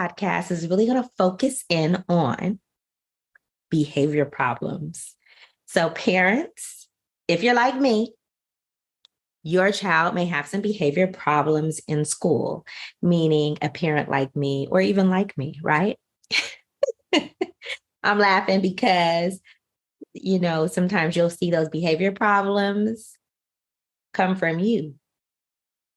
podcast is really going to focus in on behavior problems. So, parents, if you're like me, your child may have some behavior problems in school, meaning a parent like me or even like me, right? I'm laughing because, sometimes you'll see those behavior problems come from you.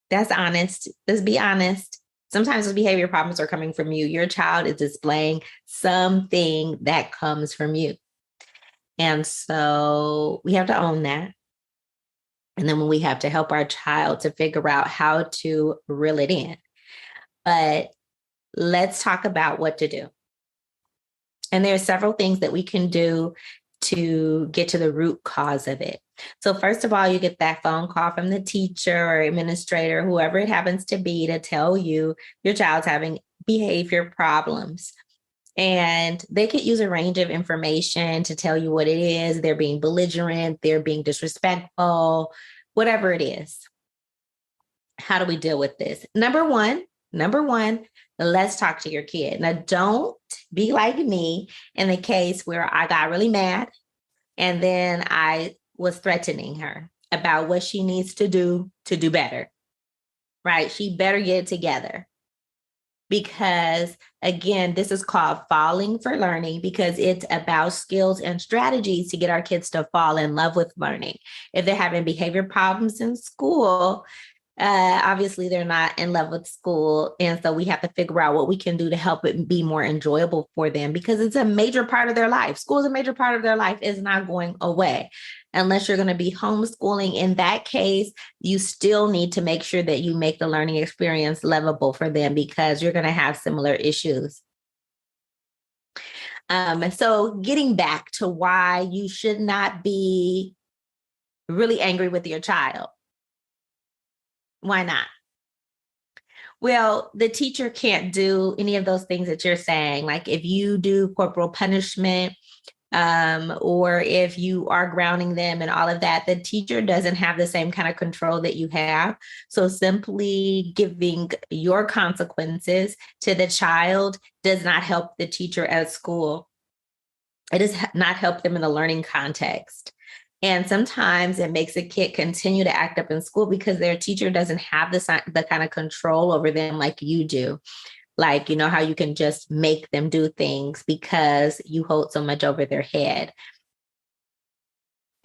That's honest. Let's be honest. Sometimes those behavior problems are coming from you. Your child is displaying something that comes from you. And so we have to own that. And then when we have to help our child to figure out how to reel it in. But let's talk about what to do. And there are several things that we can do to get to the root cause of it. So first of all, you get that phone call from the teacher or administrator, whoever it happens to be, to tell you your child's having behavior problems. And they could use a range of information to tell you what it is. They're being belligerent, they're being disrespectful, whatever it is. How do we deal with this? Number one, let's talk to your kid. Now, don't be like me in the case where I got really mad and then I was threatening her about what she needs to do better, right? She better get it together. Because again, this is called falling for learning, because it's about skills and strategies to get our kids to fall in love with learning. If they're having behavior problems in school, obviously they're not in love with school. And so we have to figure out what we can do to help it be more enjoyable for them, because it's a major part of their life. School is a major part of their life. Is not going away. Unless you're going to be homeschooling, in that case, you still need to make sure that you make the learning experience livable for them, because you're going to have similar issues. So getting back to why you should not be really angry with your child. Why not? Well, the teacher can't do any of those things that you're saying. Like if you do corporal punishment, or if you are grounding them and all of that, the teacher doesn't have the same kind of control that you have. So simply giving your consequences to the child does not help the teacher at school. It does not help them in the learning context. And sometimes it makes a kid continue to act up in school because their teacher doesn't have the kind of control over them like you do. Like, how you can just make them do things because you hold so much over their head.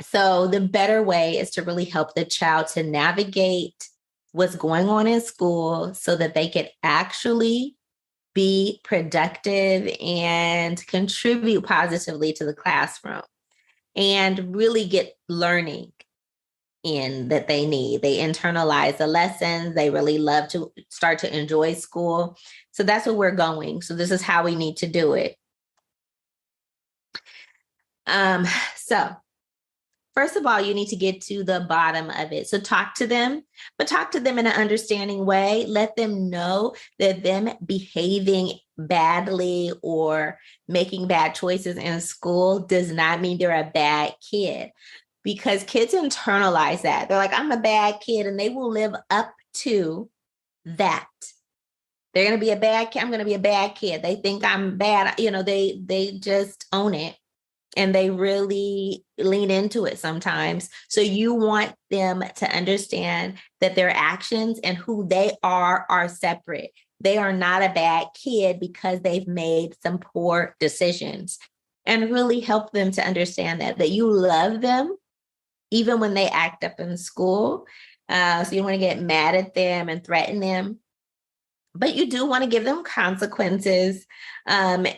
So the better way is to really help the child to navigate what's going on in school so that they can actually be productive and contribute positively to the classroom and really get learning in that they need. They internalize the lessons. They really love to start to enjoy school. So that's where we're going. So this is how we need to do it. So first of all, you need to get to the bottom of it. So talk to them, but talk to them in an understanding way. Let them know that them behaving badly or making bad choices in school does not mean they're a bad kid. Because kids internalize that. They're like, I'm a bad kid, and they will live up to that. They're going to be a bad kid. I'm going to be a bad kid. They think I'm bad. They just own it, and they really lean into it sometimes. So you want them to understand that their actions and who they are separate. They are not a bad kid because they've made some poor decisions, and really help them to understand that you love them even when they act up in school. So you don't want to get mad at them and threaten them, but you do want to give them consequences after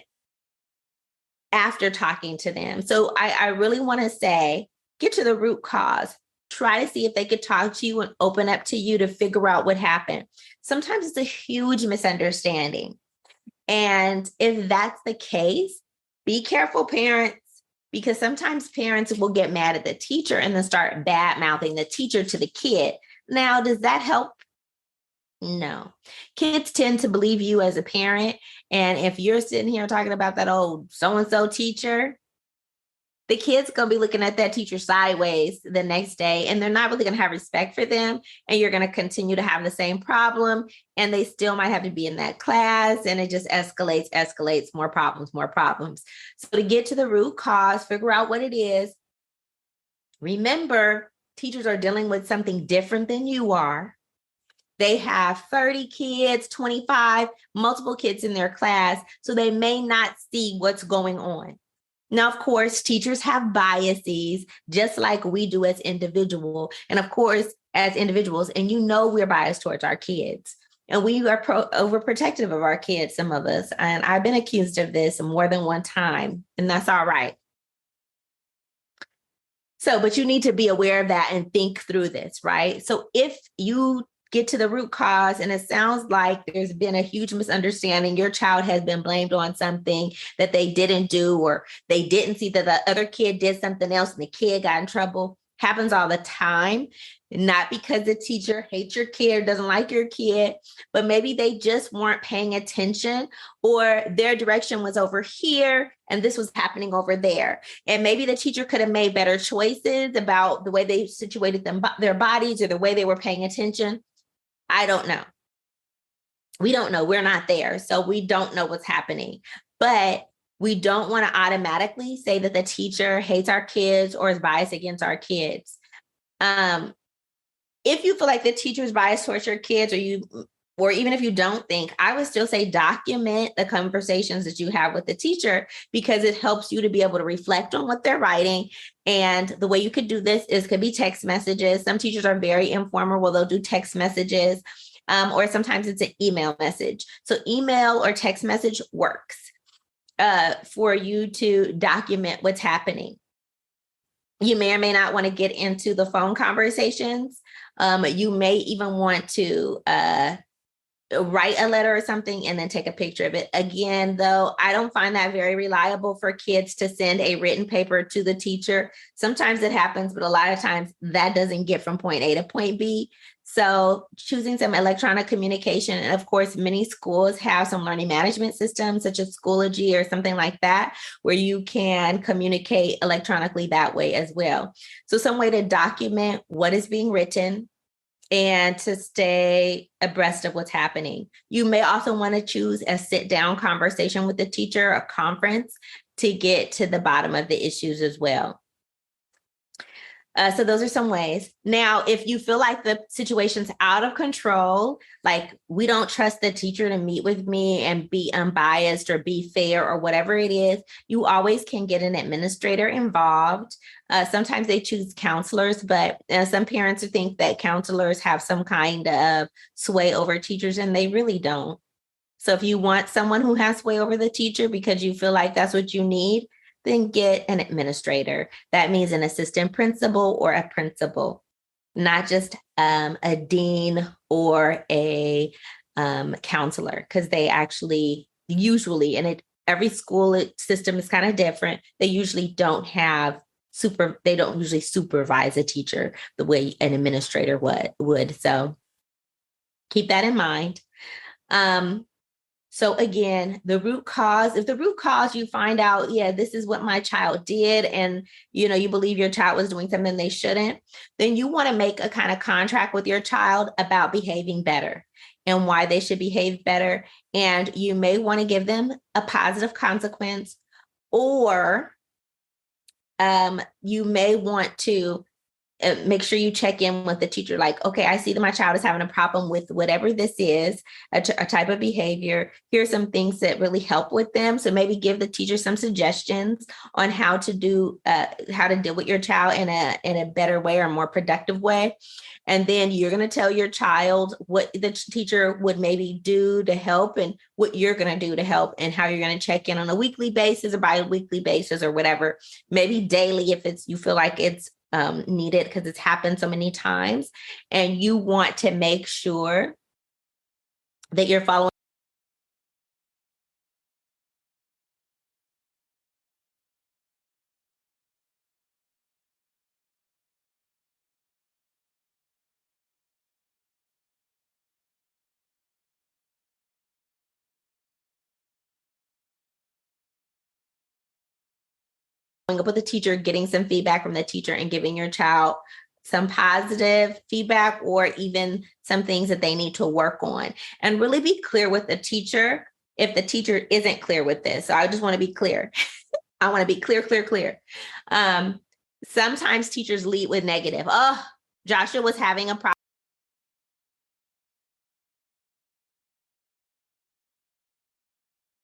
talking to them. So I really want to say, get to the root cause. Try to see if they could talk to you and open up to you to figure out what happened. Sometimes it's a huge misunderstanding. And if that's the case, be careful, parents. Because sometimes parents will get mad at the teacher and then start bad mouthing the teacher to the kid. Now, does that help? No. Kids tend to believe you as a parent. And if you're sitting here talking about that old so-and-so teacher, the kids going to be looking at that teacher sideways the next day, and they're not really going to have respect for them. And you're going to continue to have the same problem, and they still might have to be in that class. And it just escalates, more problems, more problems. So to get to the root cause, figure out what it is. Remember, teachers are dealing with something different than you are. They have 30 kids, 25, multiple kids in their class, so they may not see what's going on. Now, of course, teachers have biases, just like we do as individuals. And of course, as individuals, and we're biased towards our kids. And we are overprotective of our kids, some of us. And I've been accused of this more than one time, and that's all right. So, but you need to be aware of that and think through this, right? So if you get to the root cause and it sounds like there's been a huge misunderstanding, your child has been blamed on something that they didn't do, or they didn't see that the other kid did something else and the kid got in trouble. Happens all the time. Not because the teacher hates your kid or doesn't like your kid, but maybe they just weren't paying attention, or their direction was over here and this was happening over there. And maybe the teacher could have made better choices about the way they situated their bodies, or the way they were paying attention. I don't know. We don't know. We're not there. So we don't know what's happening. But we don't want to automatically say that the teacher hates our kids or is biased against our kids. If you feel like the teacher is biased towards your kids, or even if you don't think, I would still say document the conversations that you have with the teacher, because it helps you to be able to reflect on what they're writing. And the way you could do this could be text messages. Some teachers are very informal, where they'll do text messages, or sometimes it's an email message. So email or text message works for you to document what's happening. You may or may not want to get into the phone conversations. You may even want to write a letter or something and then take a picture of it. Again, though, I don't find that very reliable for kids to send a written paper to the teacher. Sometimes it happens, but a lot of times that doesn't get from point A to point B. So choosing some electronic communication, and of course, many schools have some learning management systems such as Schoology or something like that, where you can communicate electronically that way as well. So some way to document what is being written and to stay abreast of what's happening. You may also want to choose a sit-down conversation with the teacher, a conference, to get to the bottom of the issues as well. So those are some ways. Now, if you feel like the situation's out of control, like we don't trust the teacher to meet with me and be unbiased or be fair or whatever it is, you always can get an administrator involved. Sometimes they choose counselors, but some parents think that counselors have some kind of sway over teachers, and they really don't. So if you want someone who has sway over the teacher because you feel like that's what you need, then get an administrator. That means an assistant principal or a principal, not just a dean or a counselor, because they actually usually, and every school system is kind of different. They usually don't have they don't usually supervise a teacher the way an administrator would. So keep that in mind. So again, the root cause, if the root cause you find out, yeah, this is what my child did, and you believe your child was doing something they shouldn't, then you want to make a kind of contract with your child about behaving better and why they should behave better. And you may want to give them a positive consequence, or you may want to make sure you check in with the teacher, like, okay, I see that my child is having a problem with whatever this is, a type of behavior. Here's some things that really help with them. So maybe give the teacher some suggestions on how to deal with your child in a better way or more productive way. And then you're going to tell your child what the teacher would maybe do to help, and what you're going to do to help, and how you're going to check in on a weekly basis or bi-weekly basis or whatever, maybe daily if you feel like it's needed, because it's happened so many times. And you want to make sure that you're following up with the teacher, getting some feedback from the teacher and giving your child some positive feedback or even some things that they need to work on, and really be clear with the teacher if the teacher isn't clear with this. So I just want to be clear. I want to be clear. Sometimes teachers lead with negative. Oh, Joshua was having a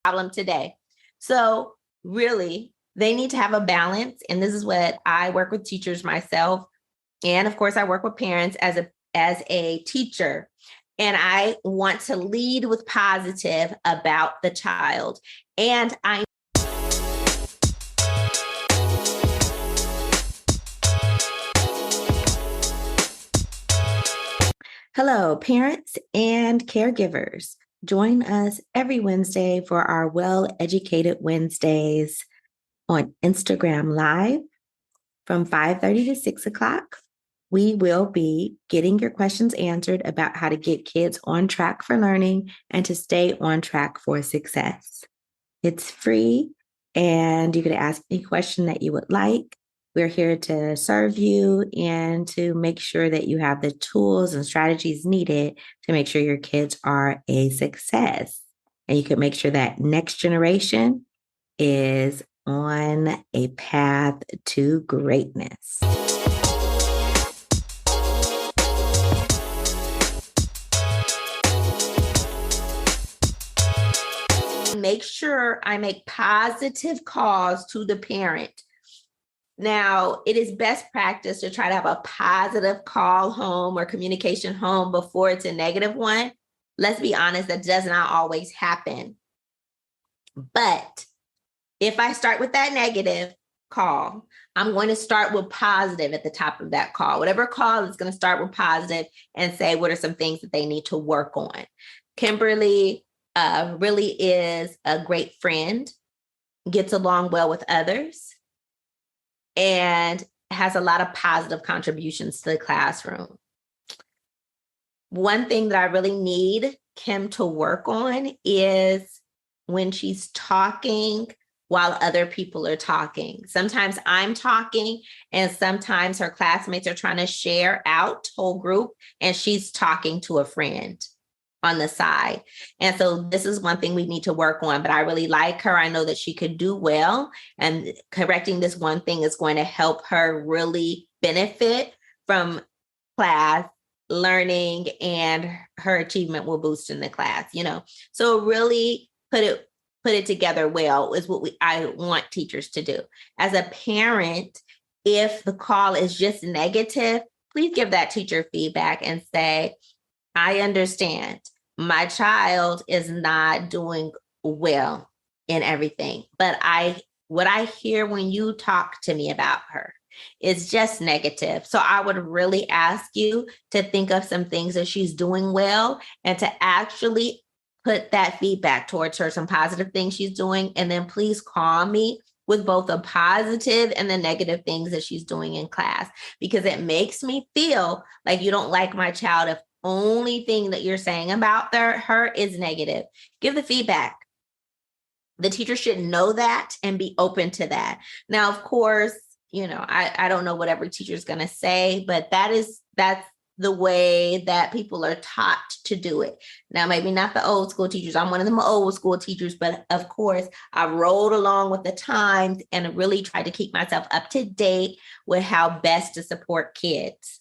problem today. So really, they need to have a balance. And this is what I work with teachers myself. And of course, I work with parents as a teacher. And I want to lead with positive about the child. And I Hello, parents and caregivers. Join us every Wednesday for our Well Educated Wednesdays on Instagram Live from 5:30 to 6 o'clock. We will be getting your questions answered about how to get kids on track for learning and to stay on track for success. It's free, and you can ask any question that you would like. We're here to serve you and to make sure that you have the tools and strategies needed to make sure your kids are a success. And you can make sure that next generation is on a path to greatness. Make sure I make positive calls to the parent. Now, it is best practice to try to have a positive call home or communication home before it's a negative one. Let's be honest, that does not always happen. But if I start with that negative call, I'm going to start with positive at the top of that call. Whatever call is going to start with positive and say what are some things that they need to work on. Kimberly really is a great friend, gets along well with others, and has a lot of positive contributions to the classroom. One thing that I really need Kim to work on is when she's talking while other people are talking. Sometimes I'm talking and sometimes her classmates are trying to share out whole group and she's talking to a friend on the side. And so this is one thing we need to work on, but I really like her. I know that she could do well, and correcting this one thing is going to help her really benefit from class learning, and her achievement will boost in the class, So really put it together well is what I want teachers to do. As a parent, if the call is just negative, please give that teacher feedback and say, I understand my child is not doing well in everything, but what I hear when you talk to me about her is just negative. So I would really ask you to think of some things that she's doing well and to actually put that feedback towards her, some positive things she's doing. And then please call me with both the positive and the negative things that she's doing in class, because it makes me feel like you don't like my child if only thing that you're saying about her is negative. Give the feedback. The teacher should know that and be open to that. Now, of course, I don't know what every teacher is going to say, but that's the way that people are taught to do it. Now, maybe not the old school teachers. I'm one of them old school teachers, but of course, I rolled along with the times and really tried to keep myself up to date with how best to support kids.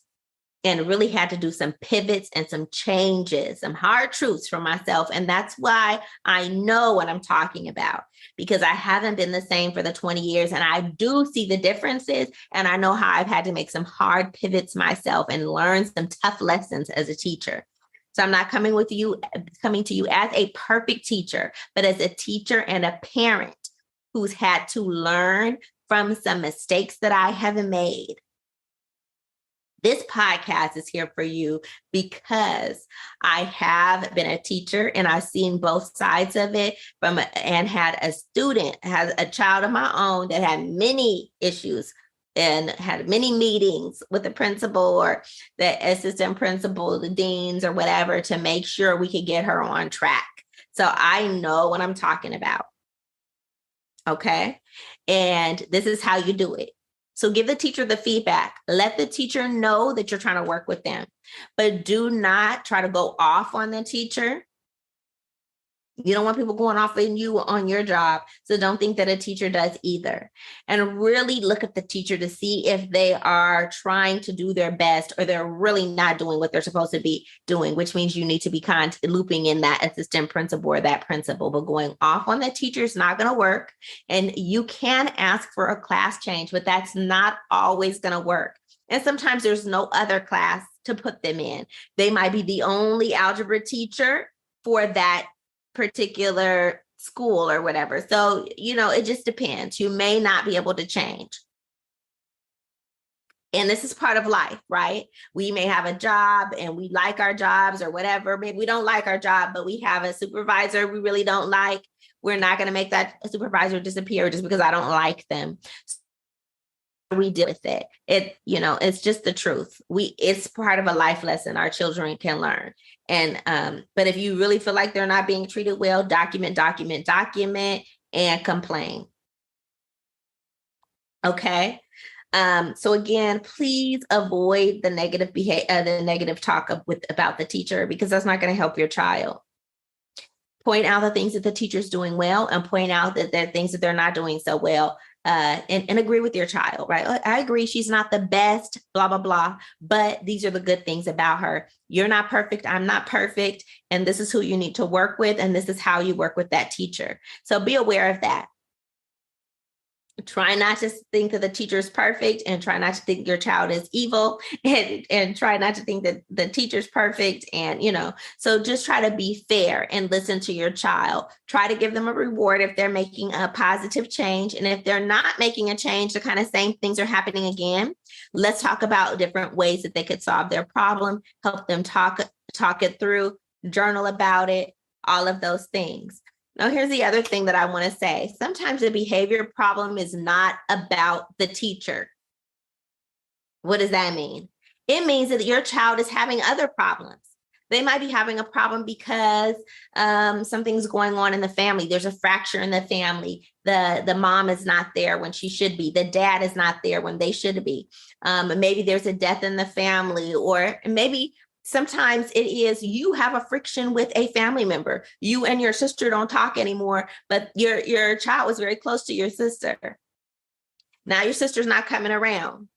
And really had to do some pivots and some changes, some hard truths for myself. And that's why I know what I'm talking about, because I haven't been the same for the 20 years. And I do see the differences. And I know how I've had to make some hard pivots myself and learn some tough lessons as a teacher. So I'm not coming to you as a perfect teacher, but as a teacher and a parent who's had to learn from some mistakes that I haven't made. This podcast is here for you because I have been a teacher and I've seen both sides of it and had a child of my own that had many issues and had many meetings with the principal or the assistant principal, the deans or whatever, to make sure we could get her on track. So I know what I'm talking about. Okay. And this is how you do it. So give the teacher the feedback. Let the teacher know that you're trying to work with them, but do not try to go off on the teacher. You don't want people going off on you on your job. So don't think that a teacher does either. And really look at the teacher to see if they are trying to do their best or they're really not doing what they're supposed to be doing, which means you need to be looping in that assistant principal or that principal. But going off on the teacher is not going to work. And you can ask for a class change, but that's not always going to work. And sometimes there's no other class to put them in. They might be the only algebra teacher for that particular school or whatever. So, it just depends. You may not be able to change. And this is part of life, right? We may have a job and we like our jobs or whatever. Maybe we don't like our job, but we have a supervisor we really don't like. We're not going to make that supervisor disappear just because I don't like them. We deal with it. It's just the truth. It's part of a life lesson our children can learn. And but if you really feel like they're not being treated well, document, and complain. Okay. So again, please avoid the negative behavior, the negative talk about the teacher, because that's not going to help your child. Point out the things that the teacher's doing well and point out that there are things that they're not doing so well. And agree with your child, right? I agree she's not the best, blah, blah, blah, but these are the good things about her. You're not perfect. I'm not perfect. And this is who you need to work with. And this is how you work with that teacher. So be aware of that. Try not to think that the teacher is perfect and try not to think your child is evil and try not to think that the teacher's perfect. And, so just try to be fair and listen to your child. Try to give them a reward if they're making a positive change. And if they're not making a change, the kind of same things are happening again. Let's talk about different ways that they could solve their problem, help them talk it through, journal about it, all of those things. Now, here's the other thing that I want to say. Sometimes the behavior problem is not about the teacher. What does that mean? It means that your child is having other problems. They might be having a problem because something's going on in the family. There's a fracture in the family. The mom is not there when she should be. The dad is not there when they should be. Maybe there's a death in the family, or maybe sometimes it is you have a friction with a family member. You and your sister don't talk anymore, but your child was very close to your sister. Now your sister's not coming around.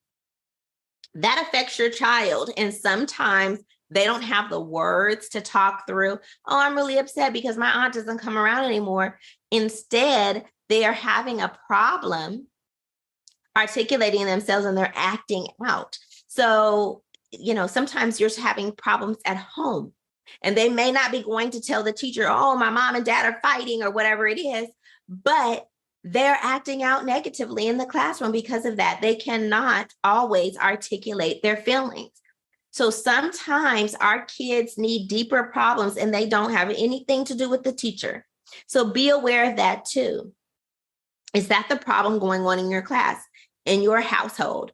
That affects your child. And sometimes they don't have the words to talk through. Oh, I'm really upset because my aunt doesn't come around anymore. Instead, they are having a problem articulating themselves and they're acting out. So sometimes you're having problems at home and they may not be going to tell the teacher, oh, my mom and dad are fighting or whatever it is, but they're acting out negatively in the classroom because of that. They cannot always articulate their feelings. So sometimes our kids need deeper problems and they don't have anything to do with the teacher. So be aware of that too. Is that the problem going on in your class, in your household?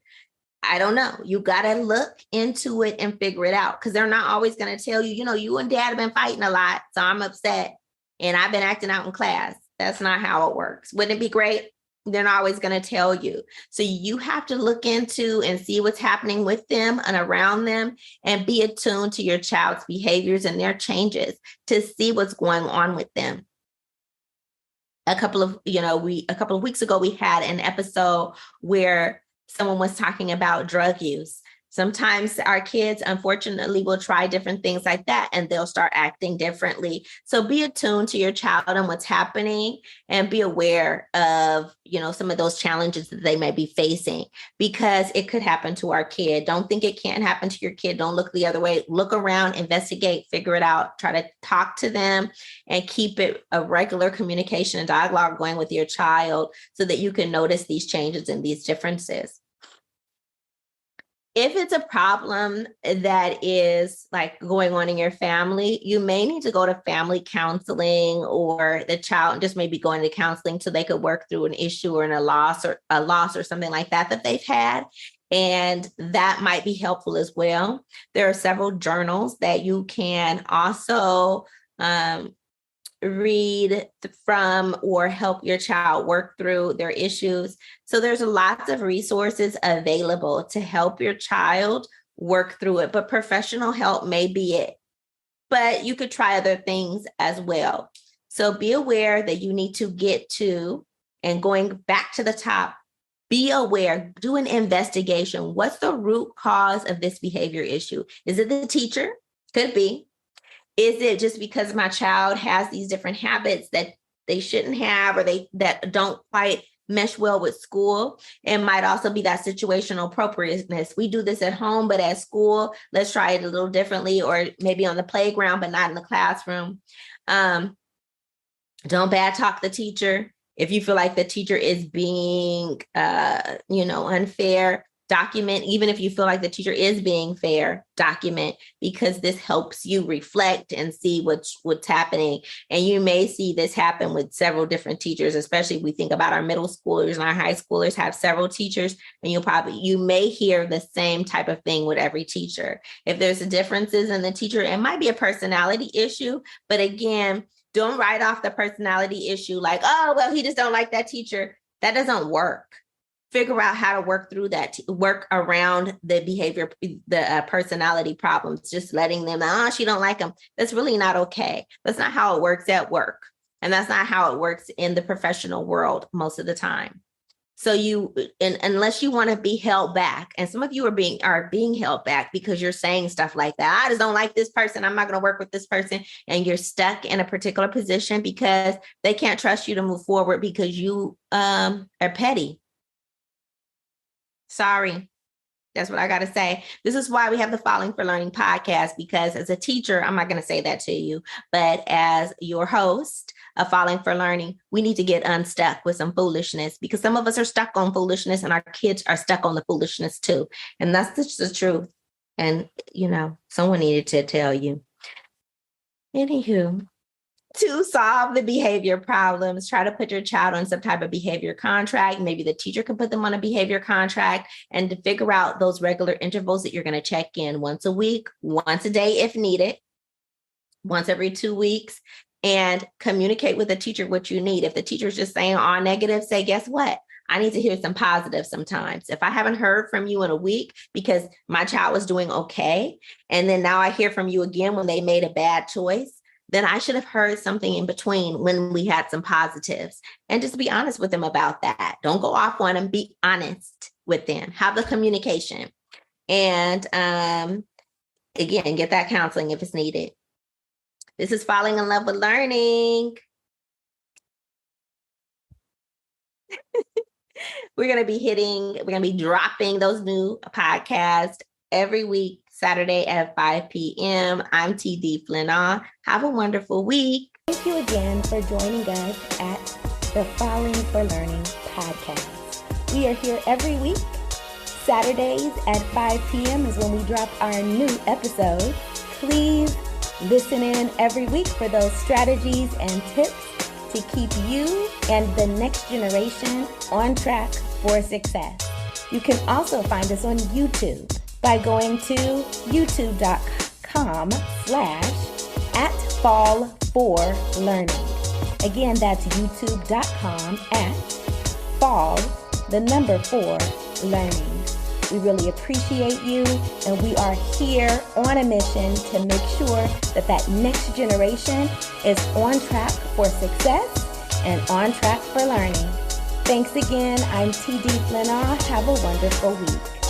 I don't know. You got to look into it and figure it out, because they're not always going to tell you, you and dad have been fighting a lot, so I'm upset and I've been acting out in class. That's not how it works. Wouldn't it be great? They're not always going to tell you. So you have to look into and see what's happening with them and around them and be attuned to your child's behaviors and their changes to see what's going on with them. A couple of weeks ago, we had an episode where someone was talking about drug use. Sometimes our kids, unfortunately, will try different things like that and they'll start acting differently. So be attuned to your child and what's happening and be aware of, some of those challenges that they may be facing, because it could happen to our kid. Don't think it can't happen to your kid. Don't look the other way. Look around, investigate, figure it out, try to talk to them and keep it a regular communication and dialogue going with your child so that you can notice these changes and these differences. If it's a problem that is like going on in your family, you may need to go to family counseling, or the child just may be going to counseling so they could work through an issue or a loss or something like that they've had. And that might be helpful as well. There are several journals that you can also read from or help your child work through their issues. So there's lots of resources available to help your child work through it, but professional help may be it. But you could try other things as well. So be aware that you need to get to, and going back to the top, be aware, do an investigation. What's the root cause of this behavior issue? Is it the teacher? Could be. Is it just because my child has these different habits that they shouldn't have, or that don't quite mesh well with school? It might also be that situational appropriateness. We do this at home, but at school, let's try it a little differently, or maybe on the playground, but not in the classroom. Don't bad talk the teacher. If you feel like the teacher is being, unfair, document. Even if you feel like the teacher is being fair, document, because this helps you reflect and see what's happening. And you may see this happen with several different teachers, especially if we think about our middle schoolers and our high schoolers have several teachers, and you may hear the same type of thing with every teacher. If there's differences in the teacher, it might be a personality issue. But again, don't write off the personality issue like, oh, well, he just don't like that teacher. That doesn't work. Figure out how to work through that, work around the behavior, the personality problems, just letting them, she don't like him. That's really not okay. That's not how it works at work. And that's not how it works in the professional world most of the time. So unless you want to be held back, and some of you are being held back because you're saying stuff like that. I just don't like this person. I'm not going to work with this person. And you're stuck in a particular position because they can't trust you to move forward because you are petty. Sorry. That's what I got to say. This is why we have the Falling for Learning podcast, because as a teacher, I'm not going to say that to you, but as your host of Falling for Learning, we need to get unstuck with some foolishness, because some of us are stuck on foolishness and our kids are stuck on the foolishness too. And that's just the truth. And, someone needed to tell you. Anywho, to solve the behavior problems, try to put your child on some type of behavior contract. Maybe the teacher can put them on a behavior contract, and to figure out those regular intervals that you're going to check in once a week, once a day if needed, once every 2 weeks, and communicate with the teacher what you need. If the teacher's just saying all negative, say, guess what? I need to hear some positive sometimes. If I haven't heard from you in a week because my child was doing okay, and then now I hear from you again when they made a bad choice, then I should have heard something in between when we had some positives. And just be honest with them about that. Don't go off on them. Be honest with them. Have the communication. And again, get that counseling if it's needed. This is Falling in Love with Learning. We're going to be dropping those new podcasts every week, Saturday at 5 p.m. I'm TD Flinaw. Have a wonderful week. Thank you again for joining us at the Falling for Learning podcast. We are here every week. Saturdays at 5 p.m. is when we drop our new episode. Please listen in every week for those strategies and tips to keep you and the next generation on track for success. You can also find us on YouTube by going to youtube.com/@fall4learning. Again, that's youtube.com/fall4learning. We really appreciate you, and we are here on a mission to make sure that next generation is on track for success and on track for learning. Thanks again. I'm TD Flinaw. Have a wonderful week.